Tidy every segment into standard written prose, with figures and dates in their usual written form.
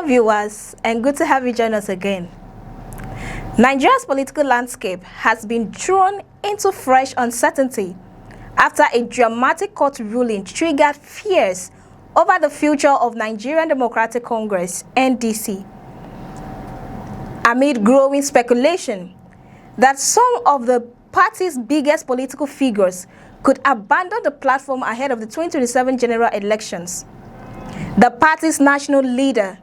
viewers, and good to have you join us again. Nigeria's political landscape has been thrown into fresh uncertainty after a dramatic court ruling triggered fears over the future of Nigerian Democratic Congress, NDC. Amid growing speculation that some of the party's biggest political figures could abandon the platform ahead of the 2027 general elections, the party's national leader,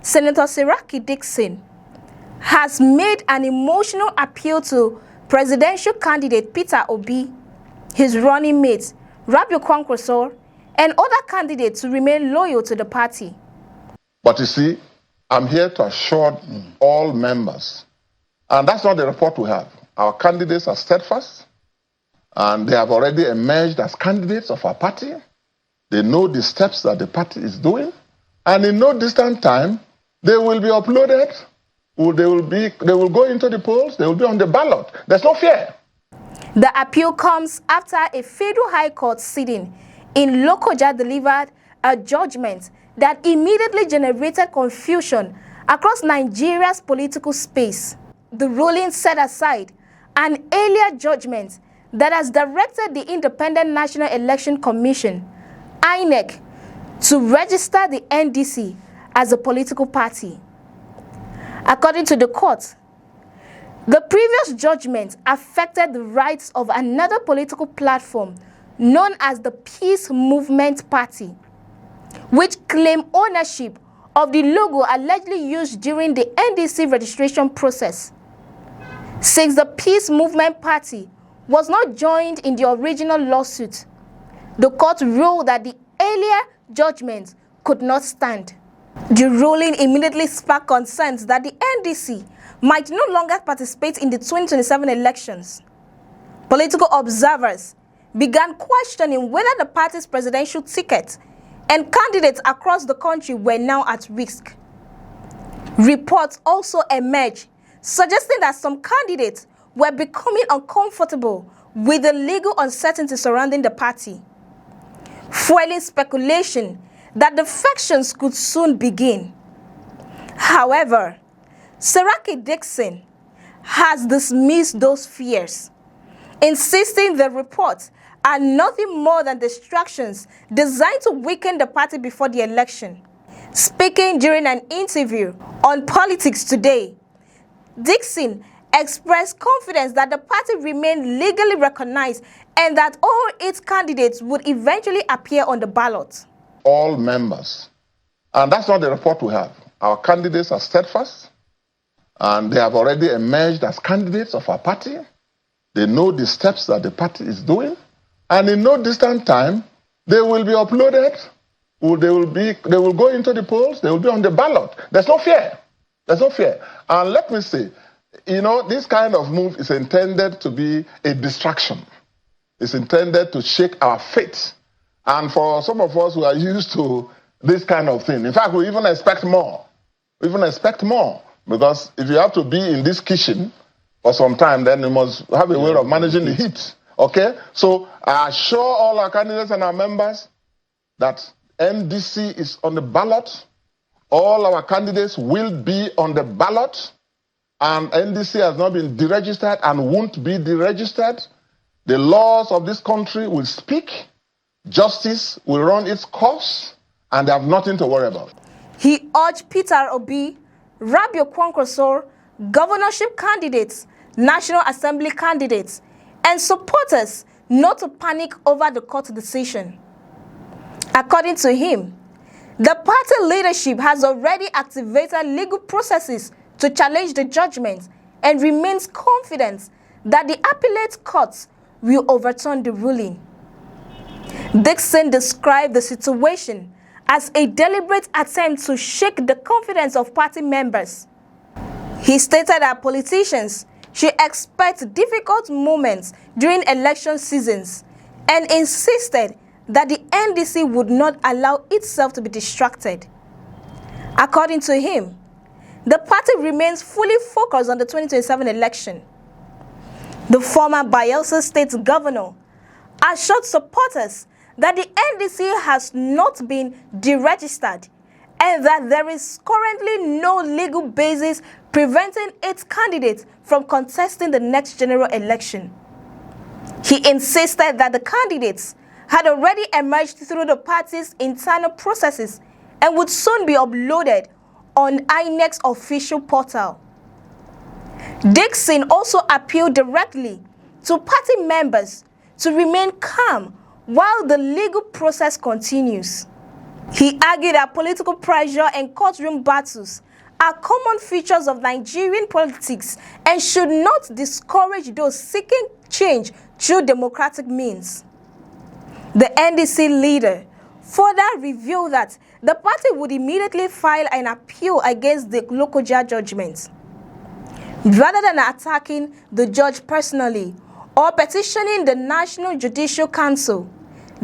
Senator Seraki Dickson, has made an emotional appeal to presidential candidate Peter Obi, his running mate, Kwankwaso, and other candidates to remain loyal to the party. But you see, I'm here to assure all members, and that's not the report we have. Our candidates are steadfast, and they have already emerged as candidates of our party. They know the steps that the party is doing, and in no distant time, they will be uploaded. They will go into the polls. They will be on the ballot. There's no fear. The appeal comes after a federal high court sitting in Lokoja delivered a judgment that immediately generated confusion across Nigeria's political space. The ruling set aside an earlier judgment that has directed the Independent National Election Commission, INEC, to register the NDC as a political party. According to the court, the previous judgment affected the rights of another political platform known as the Peace Movement Party, which claimed ownership of the logo allegedly used during the NDC registration process. Since the Peace Movement Party was not joined in the original lawsuit, the court ruled that the earlier judgment could not stand. The ruling immediately sparked concerns that the NDC might no longer participate in the 2027 elections. Political observers began questioning whether the party's presidential ticket and candidates across the country were now at risk. Reports also emerged suggesting that some candidates were becoming uncomfortable with the legal uncertainty surrounding the party, fueling speculation that defections could soon begin. However, Seraki Dickson has dismissed those fears, insisting the reports are nothing more than distractions designed to weaken the party before the election. Speaking during an interview on Politics Today, Dickson expressed confidence that the party remained legally recognized and that all its candidates would eventually appear on the ballot. All members, and that's not the report we have. Our candidates are steadfast, and they have already emerged as candidates of our party. They know the steps that the party is doing, and in no distant time, they will be uploaded. They will go into the polls. They will be on the ballot. There's no fear. There's no fear. And let me say, this kind of move is intended to be a distraction. It's intended to shake our faith. And for some of us who are used to this kind of thing, in fact, we even expect more. We even expect more. Because if you have to be in this kitchen for some time, then you must have a way of managing the heat. Okay? So I assure all our candidates and our members that NDC is on the ballot. All our candidates will be on the ballot. And NDC has not been deregistered and won't be deregistered. The laws of this country will speak. Justice will run its course, and they have nothing to worry about. He urged Peter Obi, Kwankwaso, governorship candidates, National Assembly candidates, and supporters not to panic over the court decision. According to him, the party leadership has already activated legal processes to challenge the judgment and remains confident that the appellate courts will overturn the ruling. Dickson described the situation as a deliberate attempt to shake the confidence of party members. He stated that politicians should expect difficult moments during election seasons and insisted that the NDC would not allow itself to be distracted. According to him, the party remains fully focused on the 2027 election. The former Bayelsa State governor assured supporters that the NDC has not been deregistered and that there is currently no legal basis preventing its candidate from contesting the next general election. He insisted that the candidates had already emerged through the party's internal processes and would soon be uploaded on INEC's official portal. Dickson also appealed directly to party members to remain calm while the legal process continues. He argued that political pressure and courtroom battles are common features of Nigerian politics and should not discourage those seeking change through democratic means. The NDC leader further revealed that the party would immediately file an appeal against the local judgment. Rather than attacking the judge personally or petitioning the National Judicial Council,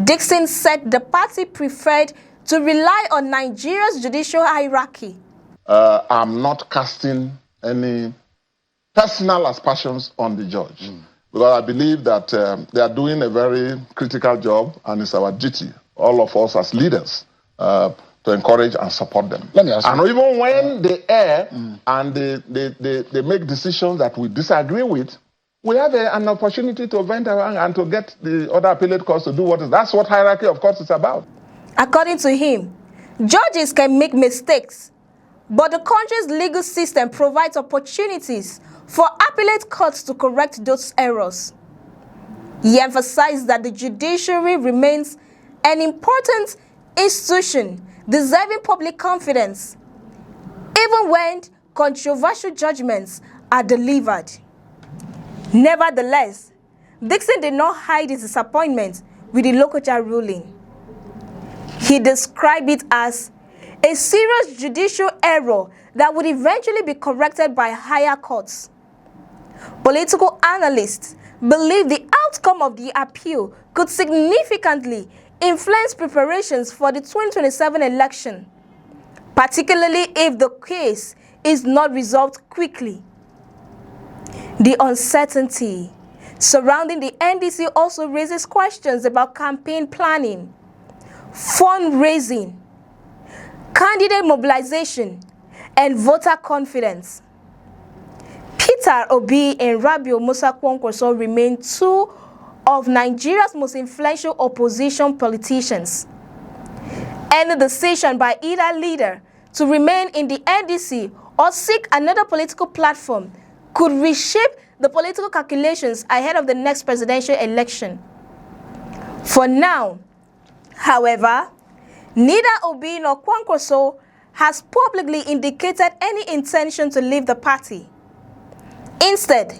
Dickson said the party preferred to rely on Nigeria's judicial hierarchy. I'm not casting any personal aspersions on the judge, because I believe that they are doing a very critical job, and it's our duty, all of us as leaders, to encourage and support them. Let me ask you. And even when they err and they make decisions that we disagree with, we have an opportunity to vent our anger and to get the other appellate courts to do what is. That's what hierarchy of courts is about. According to him, judges can make mistakes, but the country's legal system provides opportunities for appellate courts to correct those errors. He emphasized that the judiciary remains an important institution deserving public confidence, even when controversial judgments are delivered. Nevertheless, Dickson did not hide his disappointment with the Lokoja ruling. He described it as a serious judicial error that would eventually be corrected by higher courts. Political analysts believe the outcome of the appeal could significantly influence preparations for the 2027 election, particularly if the case is not resolved quickly. The uncertainty surrounding the NDC also raises questions about campaign planning, fundraising, candidate mobilization, and voter confidence. Peter Obi and Rabiu Musa Kwankwaso remain two of Nigeria's most influential opposition politicians. Any decision by either leader to remain in the NDC or seek another political platform could reshape the political calculations ahead of the next presidential election. For now, however, neither Obi nor Kwankwaso has publicly indicated any intention to leave the party. Instead,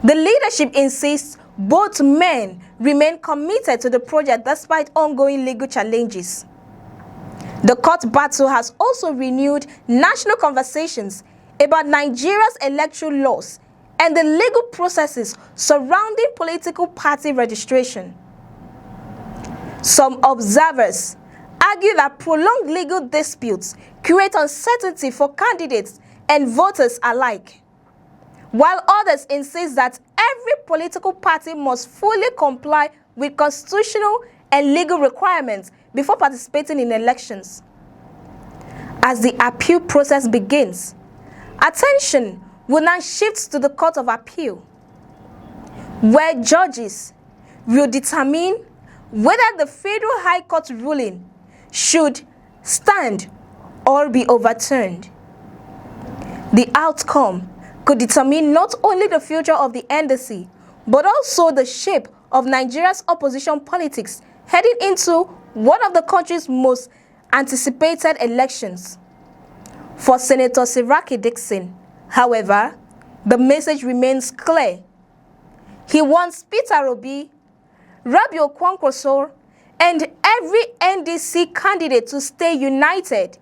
the leadership insists both men remain committed to the project despite ongoing legal challenges. The court battle has also renewed national conversations about Nigeria's electoral laws and the legal processes surrounding political party registration. Some observers argue that prolonged legal disputes create uncertainty for candidates and voters alike, while others insist that every political party must fully comply with constitutional and legal requirements before participating in elections. As the appeal process begins, attention will now shift to the Court of Appeal, where judges will determine whether the Federal High Court ruling should stand or be overturned. The outcome could determine not only the future of the NDC, but also the shape of Nigeria's opposition politics heading into one of the country's most anticipated elections. For Senator Siraki Dickson, however, the message remains clear. He wants Peter Obi, Rabiu Kwankwaso, and every NDC candidate to stay united,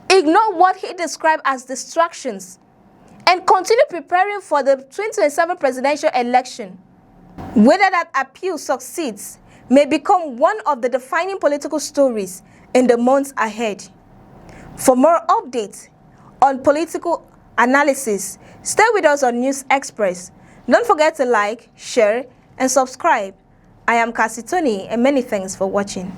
ignore what he described as distractions, and continue preparing for the 2027 presidential election. Whether that appeal succeeds may become one of the defining political stories in the months ahead. For more updates on political analysis, stay with us on News Express. Don't forget to like, share, and subscribe. I am Cassie Tony, and many thanks for watching.